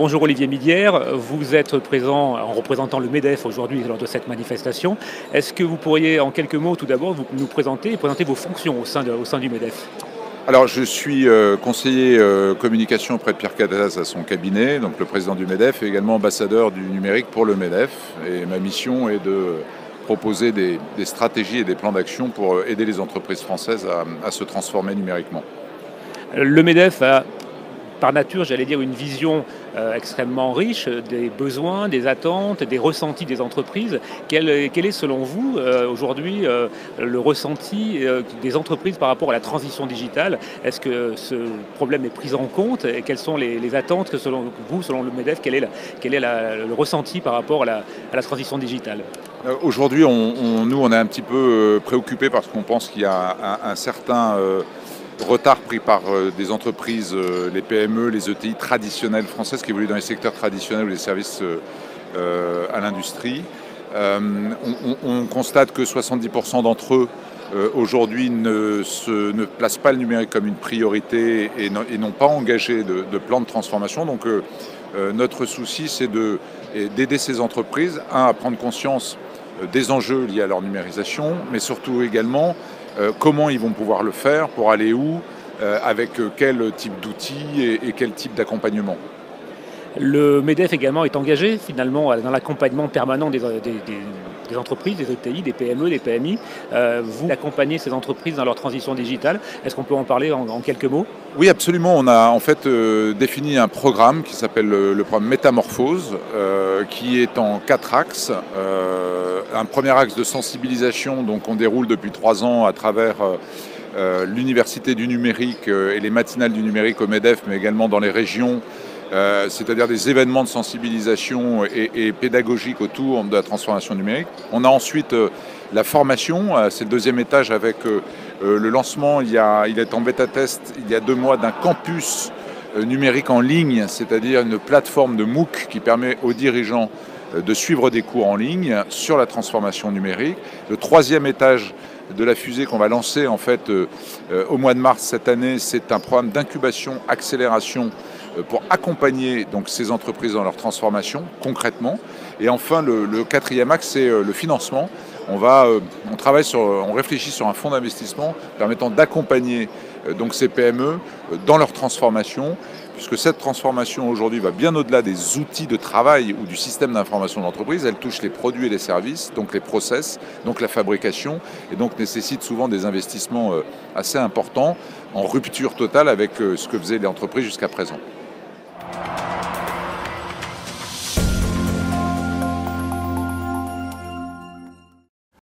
Bonjour Olivier Midière, vous êtes présent en représentant le MEDEF aujourd'hui lors de cette manifestation. Est-ce que vous pourriez en quelques mots tout d'abord nous présenter et présenter vos fonctions au sein du MEDEF? Alors, je suis conseiller communication auprès de Pierre Cadaz à son cabinet, donc le président du MEDEF, et également ambassadeur du numérique pour le MEDEF. Et ma mission est de proposer des stratégies et des plans d'action pour aider les entreprises françaises à se transformer numériquement. Le MEDEF a, par nature, j'allais dire, une vision extrêmement riche des besoins, des attentes, des ressentis des entreprises. Quel est, selon vous, aujourd'hui, le ressenti des entreprises par rapport à la transition digitale? Est-ce que ce problème est pris en compte et quelles sont les attentes que, selon vous, selon le MEDEF, quel est le ressenti par rapport à la transition digitale? Aujourd'hui, nous, on est un petit peu préoccupés parce qu'on pense qu'il y a un certain retard pris par des entreprises, les PME, les ETI traditionnelles françaises qui évoluent dans les secteurs traditionnels ou les services à l'industrie. On constate que 70% d'entre eux aujourd'hui ne placent pas le numérique comme une priorité et n'ont pas engagé de plan de transformation. Donc notre souci, c'est d'aider ces entreprises à prendre conscience des enjeux liés à leur numérisation, mais surtout également comment ils vont pouvoir le faire, pour aller où, avec quel type d'outils et quel type d'accompagnement. Le MEDEF également est engagé finalement dans l'accompagnement permanent des entreprises, des ETI, des PME, des PMI. Vous accompagnez ces entreprises dans leur transition digitale. Est-ce qu'on peut en parler en quelques mots? Oui, absolument. On a en fait défini un programme qui s'appelle le programme Métamorphose, qui est en 4 axes. Un premier axe de sensibilisation, donc on déroule depuis 3 ans à travers l'Université du numérique et les matinales du numérique au MEDEF, mais également dans les régions. C'est-à-dire des événements de sensibilisation et pédagogiques autour de la transformation numérique. On a ensuite la formation, c'est le deuxième étage avec le lancement, il est en bêta-test il y a 2 mois d'un campus numérique en ligne, c'est-à-dire une plateforme de MOOC qui permet aux dirigeants de suivre des cours en ligne sur la transformation numérique. Le troisième étage de la fusée qu'on va lancer en fait au mois de mars cette année, c'est un programme d'incubation, accélération pour accompagner donc ces entreprises dans leur transformation concrètement. Et enfin, le quatrième axe, c'est le financement. On réfléchit sur un fonds d'investissement permettant d'accompagner donc ces PME dans leur transformation, puisque cette transformation aujourd'hui va bien au-delà des outils de travail ou du système d'information de l'entreprise. Elle touche les produits et les services, donc les process, donc la fabrication, et donc nécessite souvent des investissements assez importants en rupture totale avec ce que faisaient les entreprises jusqu'à présent.